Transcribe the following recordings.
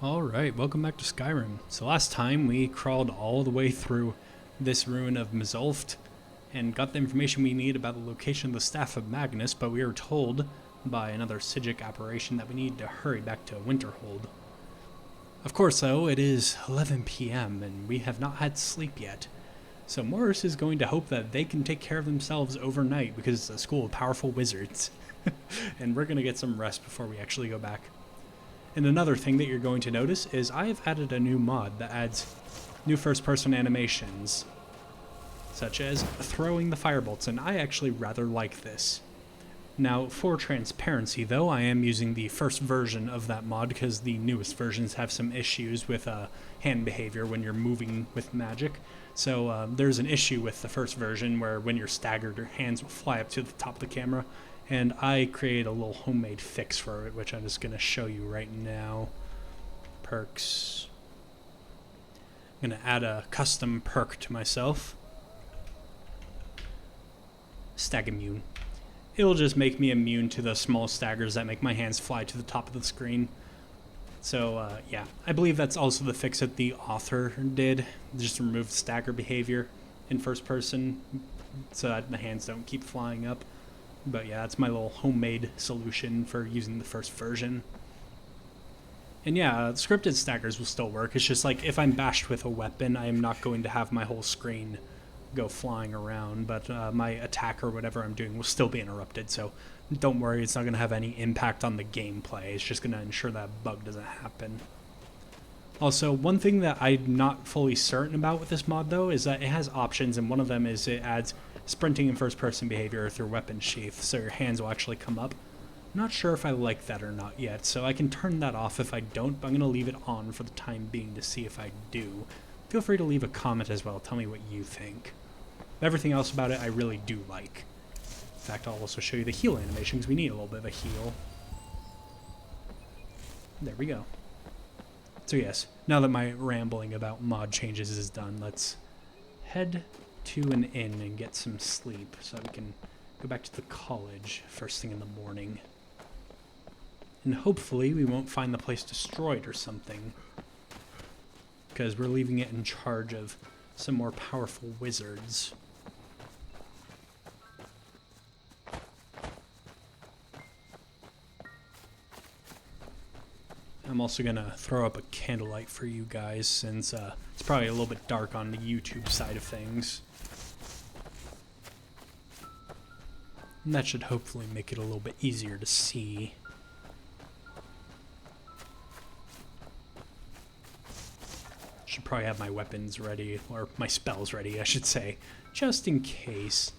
Alright, welcome back to Skyrim. So last time we crawled all the way through this ruin of Mzulft and got the information we need about the location of the Staff of Magnus, but we were told by another Psijic apparition that we need to hurry back to Winterhold. Of course though, it is 11 p.m. and we have not had sleep yet. So Morris is going to hope that they can take care of themselves overnight because it's a school of powerful wizards. And we're going to get some rest before we actually go back. And another thing that you're going to notice is I have added a new mod that adds new first-person animations, such as throwing the firebolts, and I actually rather like this. Now, for transparency though, I am using the first version of that mod because the newest versions have some issues with hand behavior when you're moving with magic. So there's an issue with the first version where when you're staggered, your hands will fly up to the top of the camera. And I created a little homemade fix for it, which I'm just going to show you right now. Perks. I'm going to add a custom perk to myself. Stag immune. It'll just make me immune to the small staggers that make my hands fly to the top of the screen. So, yeah. I believe that's also the fix that the author did. Just remove stagger behavior in first person so that the hands don't keep flying up. But yeah, that's my little homemade solution for using the first version. And yeah, scripted staggers will still work. It's just like if I'm bashed with a weapon, I am not going to have my whole screen go flying around, but my attack or whatever I'm doing will still be interrupted, so don't worry, it's not going to have any impact on the gameplay. It's just going to ensure that bug doesn't happen. Also, one thing that I'm not fully certain about with this mod though is that it has options, and one of them is it adds sprinting in first-person behavior through weapon sheath, so your hands will actually come up. I'm not sure if I like that or not yet, so I can turn that off if I don't, but I'm going to leave it on for the time being to see if I do. Feel free to leave a comment as well, tell me what you think. Everything else about it I really do like. In fact, I'll also show you the heal animation, because we need a little bit of a heal. There we go. So yes, now that my rambling about mod changes is done, let's head to an inn and get some sleep so we can go back to the college first thing in the morning. And hopefully we won't find the place destroyed or something, because we're leaving it in charge of some more powerful wizards. I'm also going to throw up a candlelight for you guys since it's probably a little bit dark on the YouTube side of things. And that should hopefully make it a little bit easier to see. Should probably have my weapons ready, or my spells ready, I should say, just in case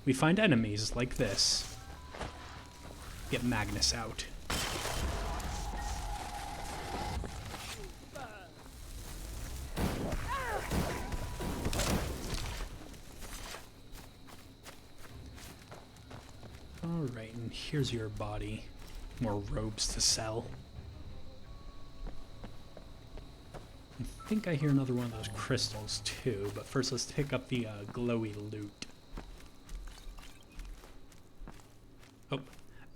we find enemies like this. Get Magnus out. Alright, and here's your body. More robes to sell. I think I hear another one of those crystals too, but first let's pick up the glowy loot. Oh,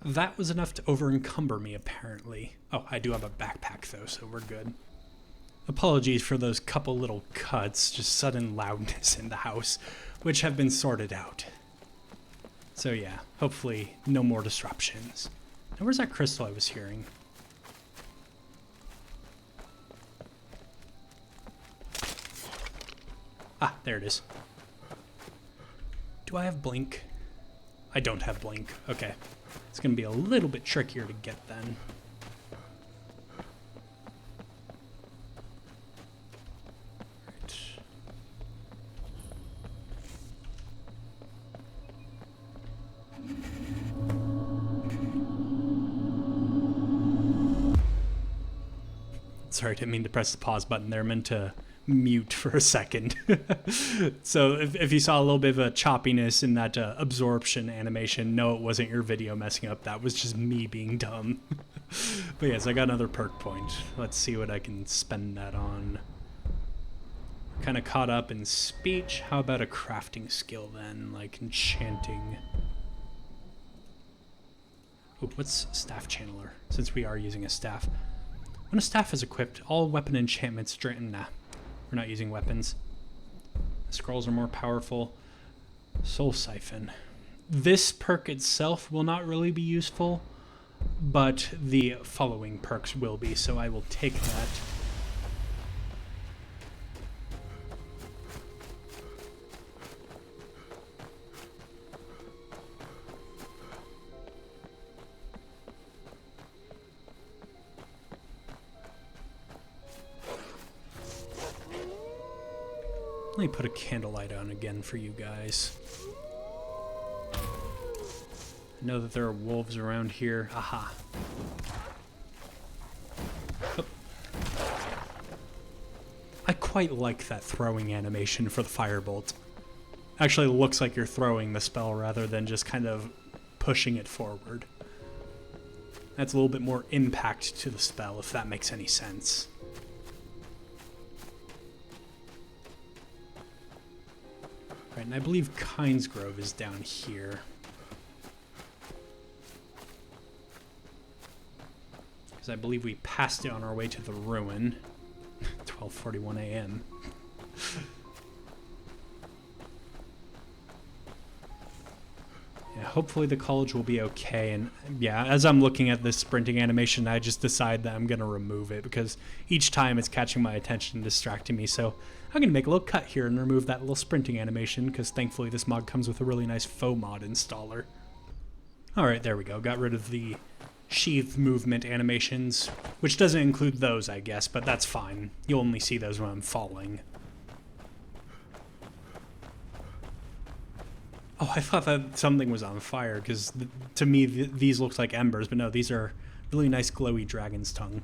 that was enough to over-encumber me apparently. Oh, I do have a backpack though, so we're good. Apologies for those couple little cuts, just sudden loudness in the house, which have been sorted out. So yeah, hopefully no more disruptions. Now where's that crystal I was hearing? Ah, there it is. Do I have blink? I don't have blink. Okay. It's going to be a little bit trickier to get then. Right. Sorry, I didn't mean to press the pause button there. I meant to mute for a second. So if you saw a little bit of a choppiness in that absorption animation, no, it wasn't your video messing up. That was just me being dumb. But yes, I got another perk point. Let's see what I can spend that on. Kind of caught up in speech. How about a crafting skill then, like enchanting? Oh, what's staff channeler? Since we are using a staff. When a staff is equipped, all weapon enchantments drain. Nah, we're not using weapons. The scrolls are more powerful. Soul Siphon. This perk itself will not really be useful, but the following perks will be, so I will take that. Let me put a candlelight on again for you guys. I know that there are wolves around here. Aha. Oh. I quite like that throwing animation for the firebolt. Actually, it looks like you're throwing the spell rather than just kind of pushing it forward. That's a little bit more impact to the spell, if that makes any sense. Right, and I believe Kynes Grove is down here. Because I believe we passed it on our way to the ruin. 12:41 a.m. Yeah, hopefully the college will be okay. And yeah, as I'm looking at this sprinting animation, I just decide that I'm going to remove it because each time it's catching my attention and distracting me. So I'm going to make a little cut here and remove that little sprinting animation because thankfully this mod comes with a really nice faux mod installer. Alright, there we go. Got rid of the sheath movement animations, which doesn't include those, I guess, but that's fine. You'll only see those when I'm falling. Oh, I thought that something was on fire, because to me these look like embers, but no, these are really nice glowy dragon's tongue.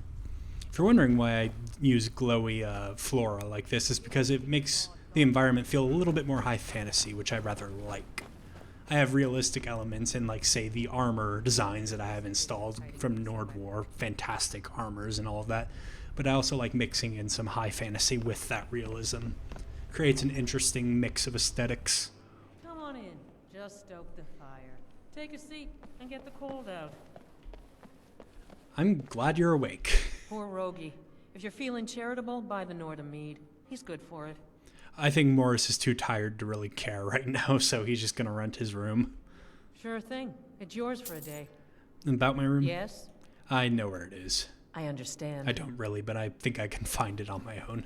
If you're wondering why I use glowy flora like this, is because it makes the environment feel a little bit more high fantasy, which I rather like. I have realistic elements in, like, say, the armor designs that I have installed from Nord War, fantastic armors and all of that, but I also like mixing in some high fantasy with that realism. Creates an interesting mix of aesthetics. Come on in. Just stoke the fire. Take a seat and get the cold out. I'm glad you're awake. Poor Rogie. If you're feeling charitable, buy the Nord a mead. He's good for it. I think Morris is too tired to really care right now, so he's just gonna rent his room. Sure thing. It's yours for a day. About my room? Yes? I know where it is. I understand. I don't really, but I think I can find it on my own.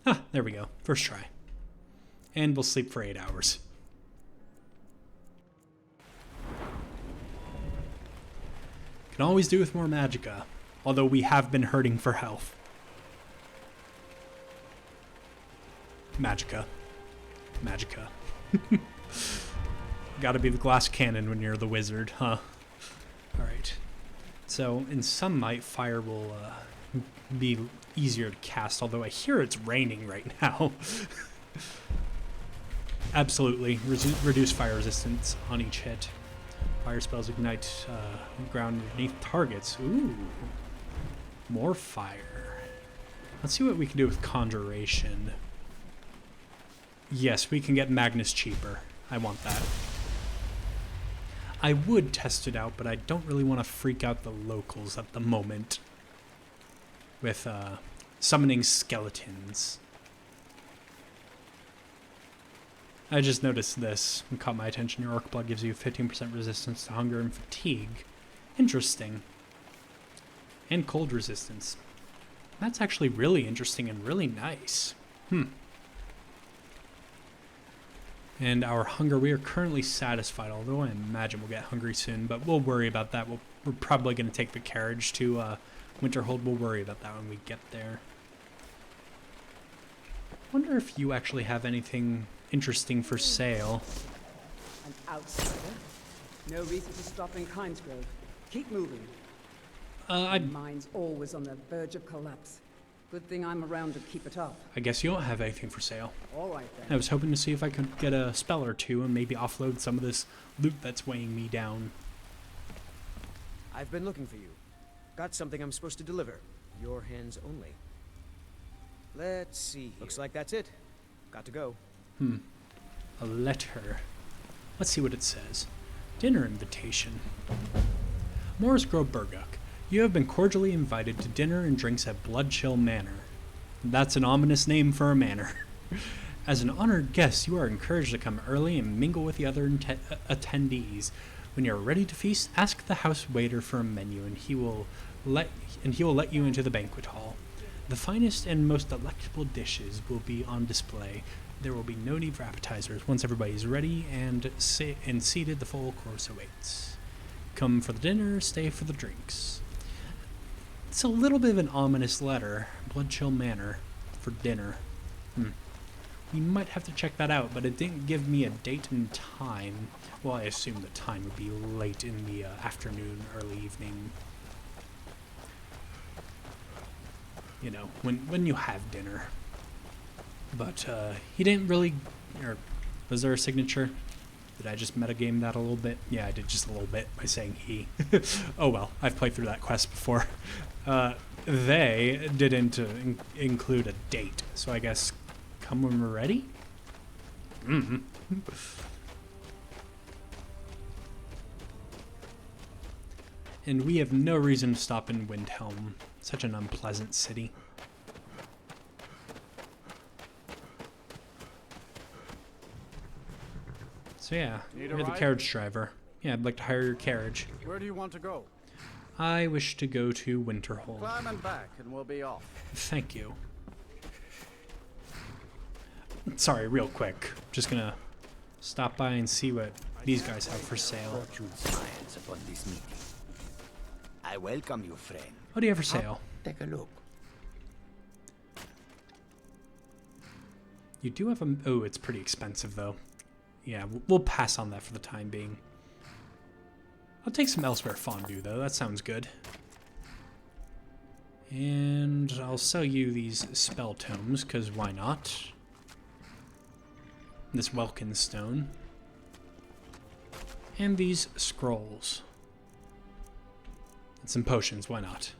Ah, there we go. First try. And we'll sleep for 8 hours. Can always do with more magicka, although we have been hurting for health. Magicka. Magicka. Gotta be the glass cannon when you're the wizard, huh? Alright. So, in some might, fire will be easier to cast, although I hear it's raining right now. Absolutely. Reduce fire resistance on each hit. Fire spells ignite ground underneath targets. Ooh. More fire. Let's see what we can do with Conjuration. Yes, we can get Magnus cheaper. I want that. I would test it out, but I don't really want to freak out the locals at the moment with summoning skeletons. I just noticed this and caught my attention. Your Orc Blood gives you 15% resistance to hunger and fatigue. Interesting. And cold resistance. That's actually really interesting and really nice. And our hunger, we are currently satisfied, although I imagine we'll get hungry soon, but we'll worry about that. We're probably going to take the carriage to Winterhold. We'll worry about that when we get there. Wonder if you actually have anything interesting for sale. An outsider? No reason to stop in Kynes Grove. Keep moving. Mine's always on the verge of collapse. Good thing I'm around to keep it up. I guess you don't have anything for sale. All right, then. I was hoping to see if I could get a spell or two and maybe offload some of this loot that's weighing me down. I've been looking for you. Got something I'm supposed to deliver. Your hands only. Let's see here. Looks like that's it. Got to go. A letter. Let's see what it says. Dinner invitation. Morris Grove Burguk. You have been cordially invited to dinner and drinks at Bloodchill Manor. That's an ominous name for a manor. As an honored guest, you are encouraged to come early and mingle with the other attendees. When you are ready to feast, ask the house waiter for a menu, and he will let you into the banquet hall. The finest and most delectable dishes will be on display. There will be no need for appetizers. Once everybody is ready and seated, the full course awaits. Come for the dinner, stay for the drinks. It's a little bit of an ominous letter. Bloodchill Manor for dinner. We might have to check that out, but it didn't give me a date and time. Well, I assume the time would be late in the afternoon, early evening. You know, when you have dinner. But he didn't really... Or was there a signature? Did I just metagame that a little bit? Yeah, I did just a little bit by saying he. Oh well, I've played through that quest before. They didn't include a date, so I guess come when we're ready? And we have no reason to stop in Windhelm. Such an unpleasant city. So yeah, you're the carriage driver. Yeah, I'd like to hire your carriage. Where do you want to go? I wish to go to Winterhold. Climb and back and we'll be off. Thank you. Sorry, real quick. Just gonna stop by and see what these guys have for sale. Fortune smiles upon this meeting. I welcome you, friend. What do you have for sale? Take a look. You do have a... Oh, it's pretty expensive, though. Yeah, we'll pass on that for the time being. I'll take some Elsewhere Fondue, though. That sounds good. And I'll sell you these spell tomes, because why not? This Welkin stone. And these scrolls. And some potions, why not?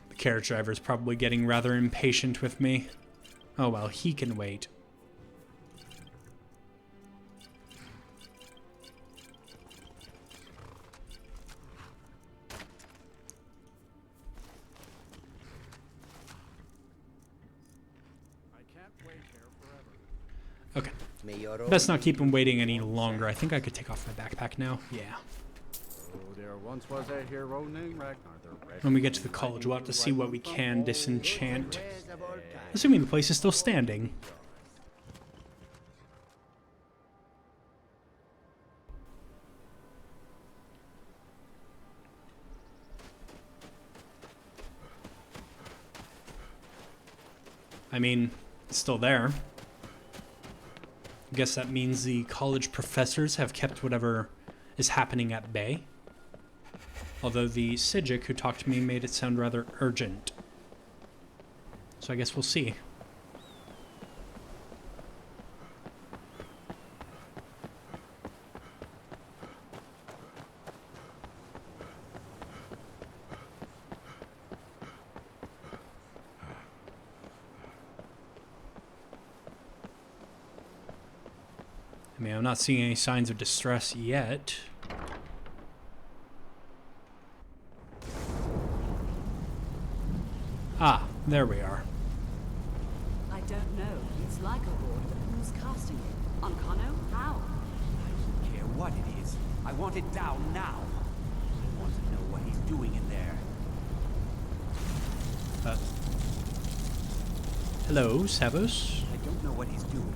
The carriage driver is probably getting rather impatient with me. Oh well, he can wait. Okay. Let's not keep him waiting any longer. I think I could take off my backpack now. Yeah. Oh, there once was a hero named Ragnar. When we get to the college, we'll have to see what we can disenchant. Assuming the place is still standing. I mean, it's still there. I guess that means the college professors have kept whatever is happening at bay. Although the Psijic who talked to me made it sound rather urgent. So I guess we'll see. I mean, I'm not seeing any signs of distress yet. Ah, there we are. I don't know. It's like a ward, but who's casting it? Ancano? How? I don't care what it is. I want it down now. I want to know what he's doing in there. Hello, Savos. I don't know what he's doing,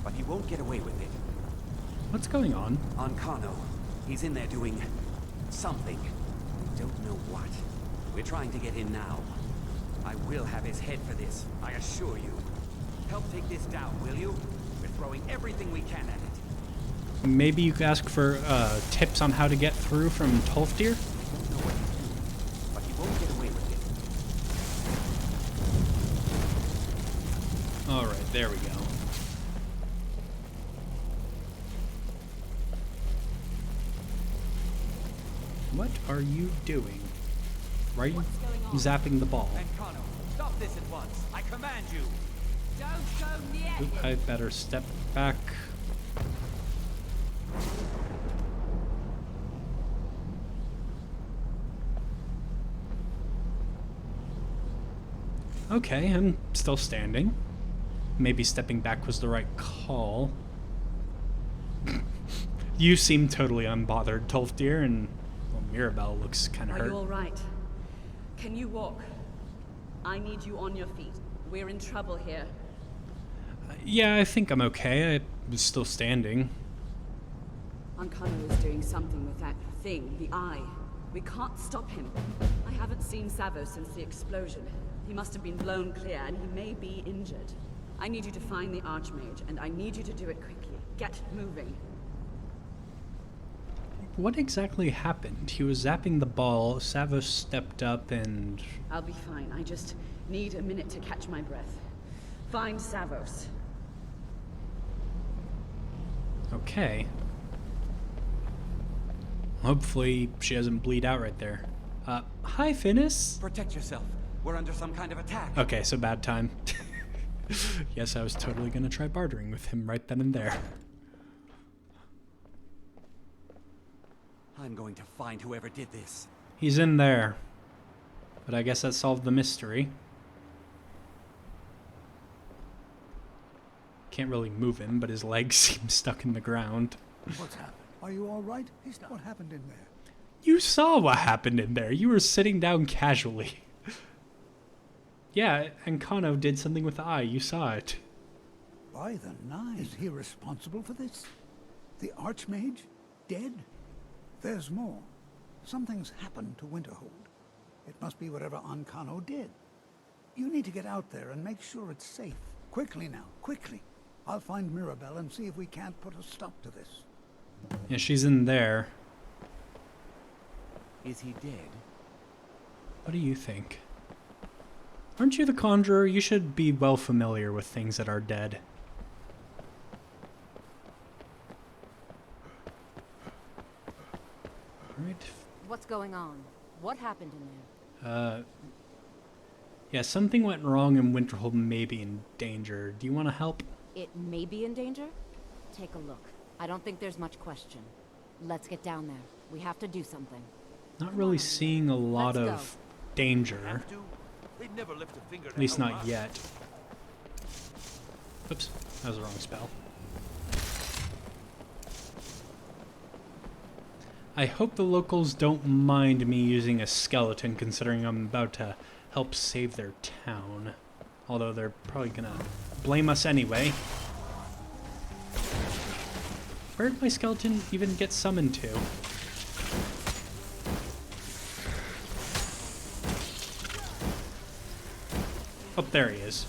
but he won't get away with it. What's going on? Ancano. He's in there doing something. I don't know what. We're trying to get in now. I will have his head for this, I assure you. Help take this down, will you? We're throwing everything we can at it. Maybe you could ask for tips on how to get through from Tolfdir? I don't know what he's doing, but he won't get away with it. Alright, there we go. What are you doing? Why are you zapping the ball? Ancano, stop this at once. I command you. Don't go near him. Oop, I better step back. Okay, I'm still standing. Maybe stepping back was the right call. You seem totally unbothered, Tolfdir, and well, Mirabelle looks kind of hurt. Are you all right? Can you walk? I need you on your feet. We're in trouble here. Yeah, I think I'm okay. I was still standing. Ancano is doing something with that thing, the eye. We can't stop him. I haven't seen Savo since the explosion. He must have been blown clear, and he may be injured. I need you to find the Archmage, and I need you to do it quickly. Get moving. What exactly happened? He was zapping the ball, Savos stepped up and... I'll be fine. I just need a minute to catch my breath. Find Savos. Okay. Hopefully she doesn't bleed out right there. Hi, Finis. Protect yourself. We're under some kind of attack. Okay, so bad time. Yes, I was totally gonna try bartering with him right then and there. I'm going to find whoever did this. He's in there. But I guess that solved the mystery. Can't really move him, but his legs seem stuck in the ground. What's happened? Are you all right? What happened in there? You saw what happened in there. You were sitting down casually. Yeah, Ancano did something with the eye. You saw it. By the nine. Is he responsible for this? The Archmage? Dead? There's more. Something's happened to Winterhold. It must be whatever Ancano did. You need to get out there and make sure it's safe. Quickly now, quickly. I'll find Mirabelle and see if we can't put a stop to this. Yeah, she's in there. Is he dead? What do you think? Aren't you the Conjurer? You should be well familiar with things that are dead. Alright. What's going on? What happened in there? Yeah, something went wrong and Winterhold may be in danger. Do you want to help? It may be in danger? Take a look. I don't think there's much question. Let's get down there. We have to do something. Not really seeing a lot of danger. At least not yet. Oops, that was the wrong spell. I hope the locals don't mind me using a skeleton, considering I'm about to help save their town. Although they're probably gonna blame us anyway. Where did my skeleton even get summoned to? Oh, there he is.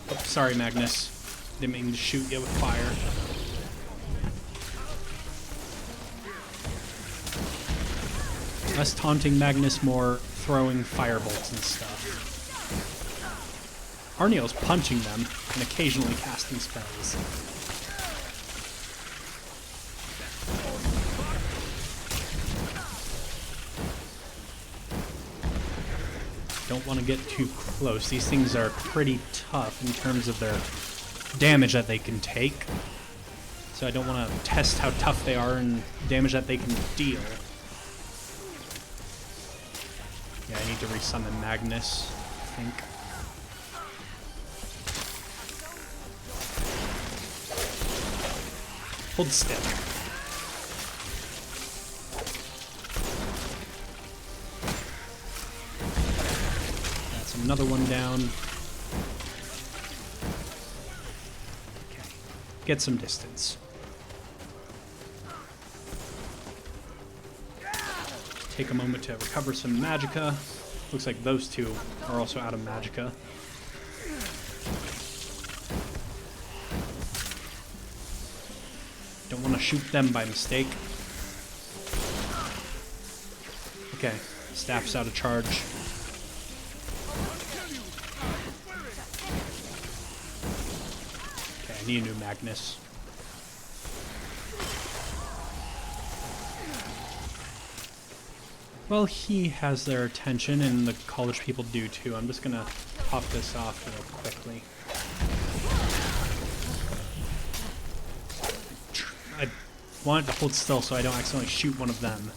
Oh, sorry, Magnus. Didn't mean to shoot you with fire. Less taunting Magnus, more throwing firebolts and stuff. Arniel's punching them and occasionally casting spells. Don't want to get too close. These things are pretty tough in terms of their damage that they can take. So I don't want to test how tough they are and damage that they can deal. Yeah, I need to resummon Magnus, I think. Hold still. That's another one down. Okay. Get some distance. Take a moment to recover some magicka. Looks like those two are also out of magicka. Don't want to shoot them by mistake. Okay, staff's out of charge. Okay, I need a new Magnus. Well, he has their attention, and the college people do too. I'm just gonna pop this off real quickly. I wanted to hold still so I don't accidentally shoot one of them.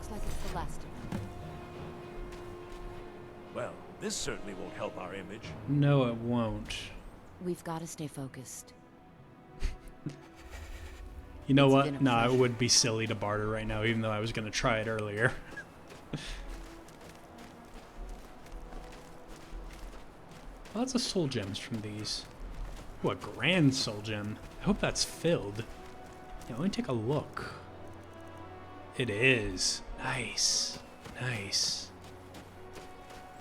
Looks like it's the last of them. Well, this certainly won't help our image. No, it won't. We've got to stay focused. You know It's what? been a No, it pleasure. would be silly to barter right now, even though I was going to try it earlier. Lots of soul gems from these. Ooh, a grand soul gem. I hope that's filled. Yeah, let me take a look. It is. Nice. Nice.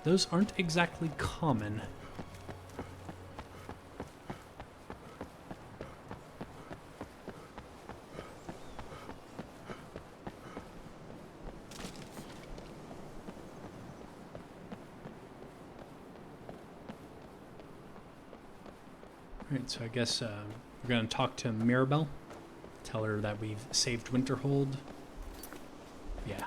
Those aren't exactly common. Alright, so I guess we're going to talk to Mirabelle. Tell her that we've saved Winterhold. Yeah.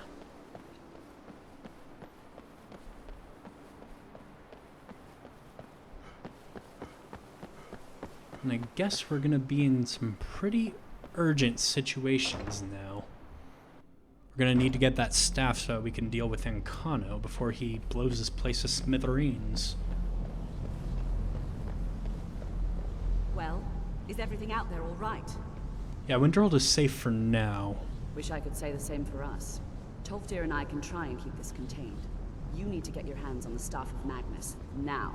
And I guess we're going to be in some pretty urgent situations now. We're going to need to get that staff so we can deal with Ancano before he blows this place to smithereens. Well, is everything out there all right? Yeah, Winterhold is safe for now. Wish I could say the same for us. Tolfdir and I can try and keep this contained. You need to get your hands on the Staff of Magnus, now.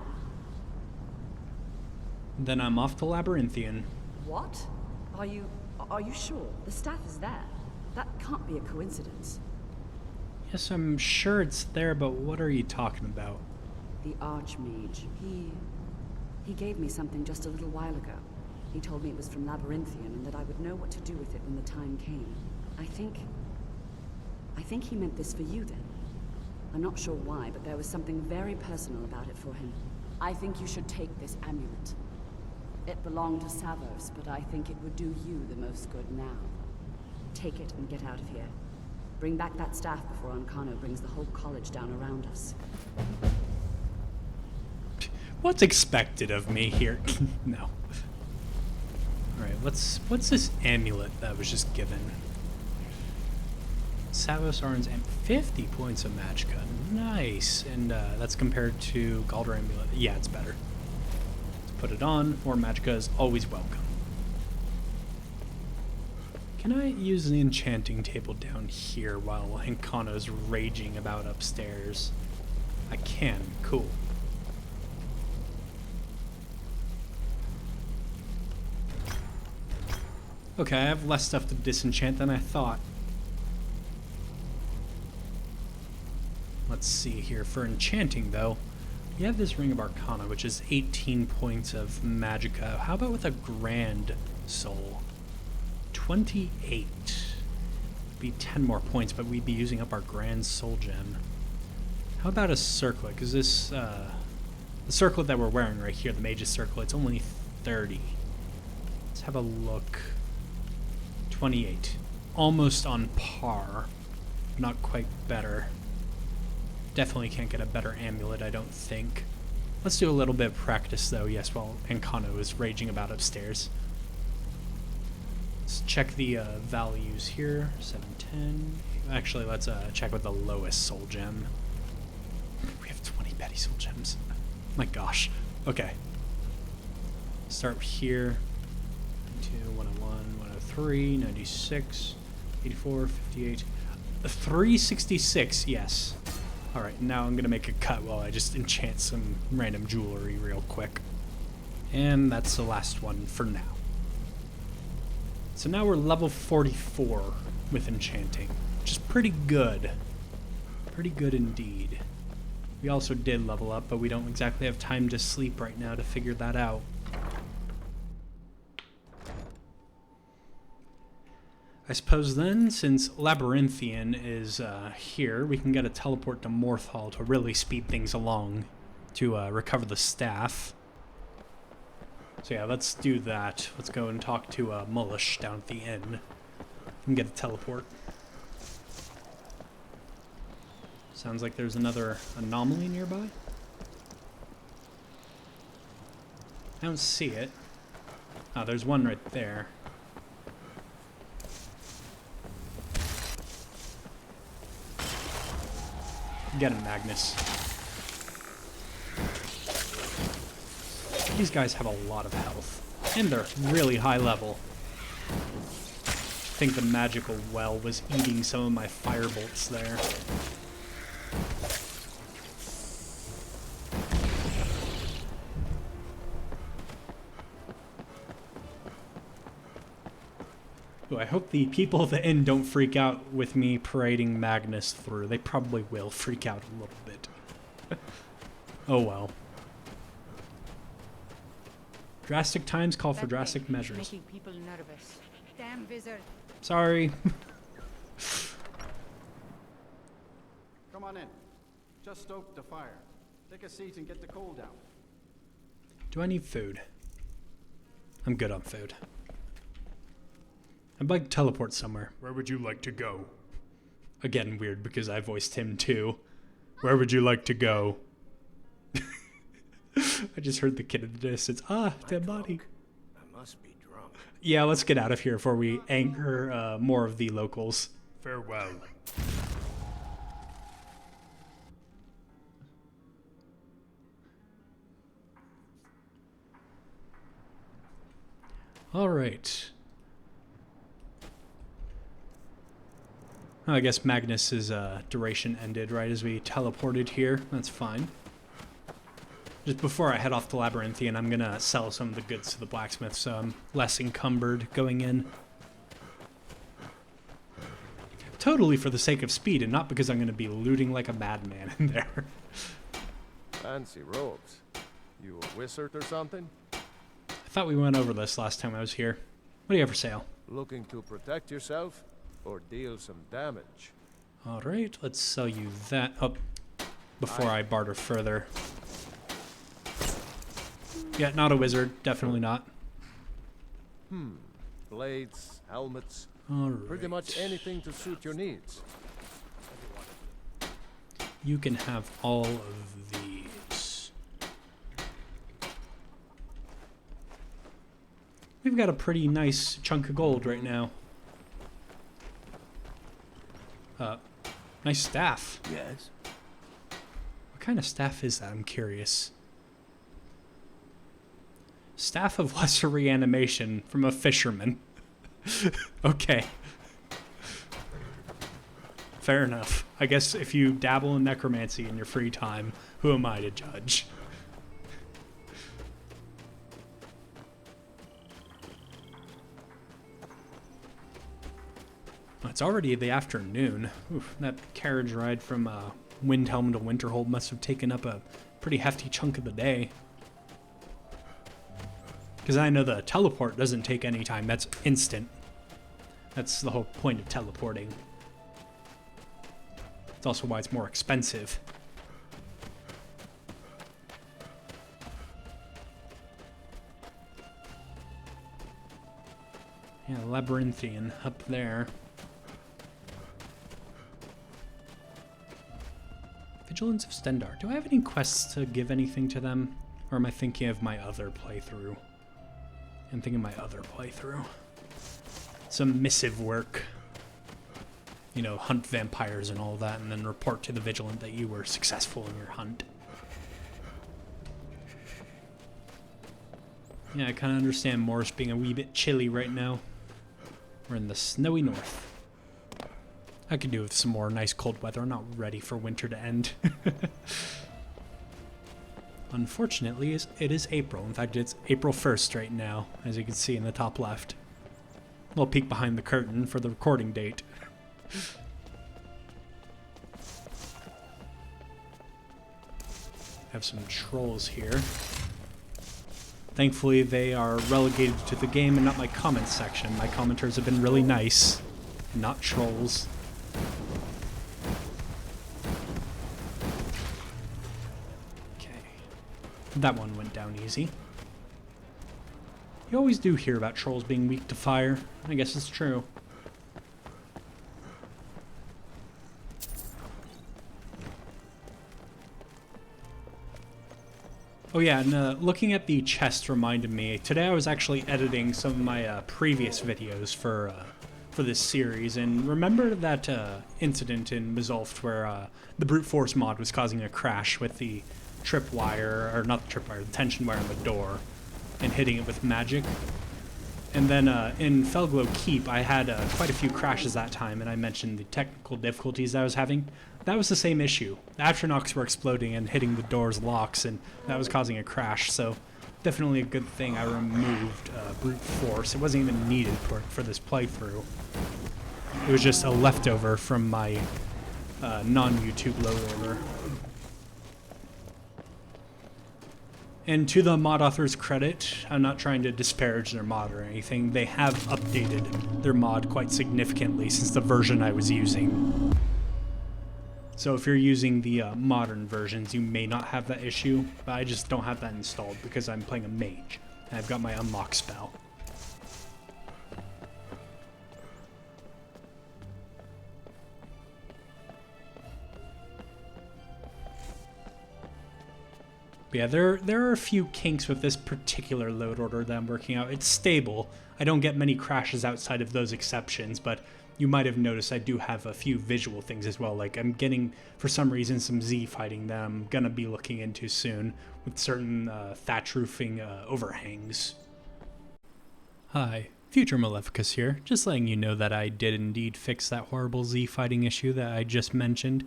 Then I'm off to Labyrinthian. What? Are you sure? The staff is there. That can't be a coincidence. Yes, I'm sure it's there, but what are you talking about? The Archmage, he gave me something just a little while ago. He told me it was from Labyrinthian and that I would know what to do with it when the time came. I think he meant this for you then. I'm not sure why, but there was something very personal about it for him. I think you should take this amulet. It belonged to Savos, but I think it would do you the most good now. Take it and get out of here. Bring back that staff before Ancano brings the whole college down around us. What's expected of me here? No. Alright, what's this amulet that was just given? Savos Arns and 50 points of magicka. Nice. And that's compared to Galder amulet. Yeah, it's better. Let's put it on. More magicka is always welcome. Can I use the enchanting table down here while Ancano's raging about upstairs? I can. Cool. Okay, I have less stuff to disenchant than I thought. Let's see here. For enchanting, though, we have this Ring of Arcana, which is 18 points of magicka. How about with a Grand Soul? 28. Be 10 more points, but we'd be using up our Grand Soul Gem. How about a circlet? Because this, the circlet that we're wearing right here, the Mage's Circlet, it's only 30. Let's have a look. 28. Almost on par. Not quite better. Definitely can't get a better amulet, I don't think. Let's do a little bit of practice, though, yes, while Ancano is raging about upstairs. Let's check the values here. 710. Actually, let's check with the lowest soul gem. We have 20 Betty soul gems. My gosh. Okay. Start here. 92, 101, 103, 96, 84, 58. 366, yes. Alright, now I'm going to make a cut while I just enchant some random jewelry real quick. And that's the last one for now. So now we're level 44 with enchanting, which is pretty good. Pretty good indeed. We also did level up, but we don't exactly have time to sleep right now to figure that out. I suppose then, since Labyrinthian is here, we can get a teleport to Morthal to really speed things along to recover the staff. So yeah, let's do that. Let's go and talk to Mullish down at the inn and get a teleport. Sounds like there's another anomaly nearby. I don't see it. Oh, there's one right there. Get him, Magnus. These guys have a lot of health, and they're really high level. I think the magical well was eating some of my firebolts there. Ooh, I hope the people of the inn don't freak out with me parading Magnus through. They probably will freak out a little bit. Oh well. Drastic times call for drastic measures. Making people nervous. Damn wizard. Sorry. Come on in. Just stoke the fire. Take a seat and get the coal down. Do I need food? I'm good on food. I'd like to teleport somewhere. Where would you like to go? Again, weird because I voiced him too. Where would you like to go? I just heard the kid in the distance. Ah, dead body. I must be drunk. Yeah, let's get out of here before we anger more of the locals. Farewell. All right. I guess Magnus's duration ended right as we teleported here. That's fine. Just before I head off to Labyrinthian, I'm gonna sell some of the goods to the blacksmith so I'm less encumbered going in. Totally for the sake of speed and not because I'm gonna be looting like a madman in there. Fancy robes. You a wizard or something? I thought we went over this last time I was here. What do you have for sale? Looking to protect yourself or deal some damage? Alright, let's sell you that. Oh, before I barter further. Yeah, not a wizard. Definitely not. Blades, helmets, Alright. pretty much anything to suit your needs. You can have all of these. We've got a pretty nice chunk of gold right now. Nice staff. Yes. What kind of staff is that? I'm curious. Staff of Lesser Reanimation from a fisherman. Okay. Fair enough. I guess if you dabble in necromancy in your free time, who am I to judge? It's already the afternoon. Oof, that carriage ride from Windhelm to Winterhold must have taken up a pretty hefty chunk of the day. Because I know the teleport doesn't take any time. That's instant. That's the whole point of teleporting. It's also why it's more expensive. Yeah, Labyrinthian up there. Vigilance of Stendar. Do I have any quests to give anything to them? Or am I thinking of my other playthrough? I'm thinking of my other playthrough. Some missive work. You know, hunt vampires and all that, and then report to the Vigilant that you were successful in your hunt. Yeah, I kind of understand Morris being a wee bit chilly right now. We're in the snowy north. I could do with some more nice cold weather. I'm not ready for winter to end. Unfortunately, it is April. In fact, it's April 1st right now, as you can see in the top left. A little peek behind the curtain for the recording date. Have some trolls here. Thankfully, they are relegated to the game and not my comments section. My commenters have been really nice, not trolls. That one went down easy. You always do hear about trolls being weak to fire. I guess it's true. Oh yeah, and looking at the chest reminded me, today I was actually editing some of my previous videos for for this series. And remember that incident in Mizulft where the brute force mod was causing a crash with the tripwire, or not the tripwire, the tension wire on the door, and hitting it with magic? And then in Felglow Keep, I had quite a few crashes that time, and I mentioned the technical difficulties I was having. That was the same issue. The Atronachs were exploding and hitting the door's locks, and that was causing a crash, so definitely a good thing I removed brute force. It wasn't even needed for this playthrough. It was just a leftover from my non-YouTube load order. And to the mod author's credit, I'm not trying to disparage their mod or anything, they have updated their mod quite significantly since the version I was using. So if you're using the modern versions, you may not have that issue, but I just don't have that installed because I'm playing a mage, and I've got my unlock spell. But yeah, there are a few kinks with this particular load order that I'm working out. It's stable. I don't get many crashes outside of those exceptions, but you might have noticed I do have a few visual things as well. Like I'm getting, for some reason, some Z fighting that I'm gonna be looking into soon with certain thatch roofing overhangs. Hi, future Maleficus here. Just letting you know that I did indeed fix that horrible Z fighting issue that I just mentioned.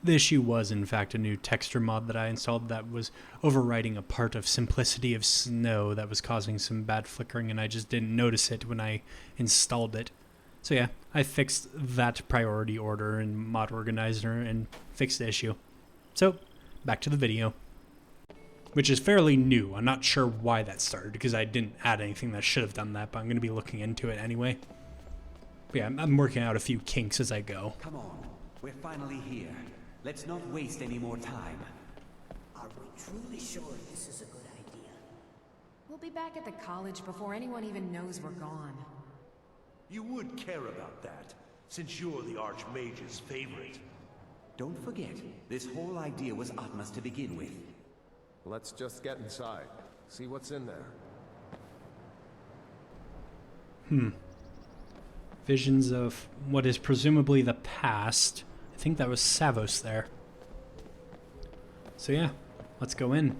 The issue was, in fact, a new texture mod that I installed that was overwriting a part of Simplicity of Snow that was causing some bad flickering, and I just didn't notice it when I installed it. So yeah, I fixed that priority order in Mod Organizer and fixed the issue. So, back to the video. Which is fairly new. I'm not sure why that started, because I didn't add anything that should have done that, but I'm going to be looking into it anyway. But yeah, I'm working out a few kinks as I go. Come on, we're finally here. Let's not waste any more time. Are we truly sure this is a good idea? We'll be back at the college before anyone even knows we're gone. You would care about that, since you're the Archmage's favorite. Don't forget, this whole idea was Atma's to begin with. Let's just get inside. See what's in there. Visions of what is presumably the past. I think that was Savos there. So yeah, let's go in.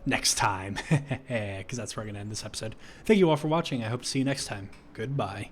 Next time. Because that's where we're going to end this episode. Thank you all for watching. I hope to see you next time. Goodbye.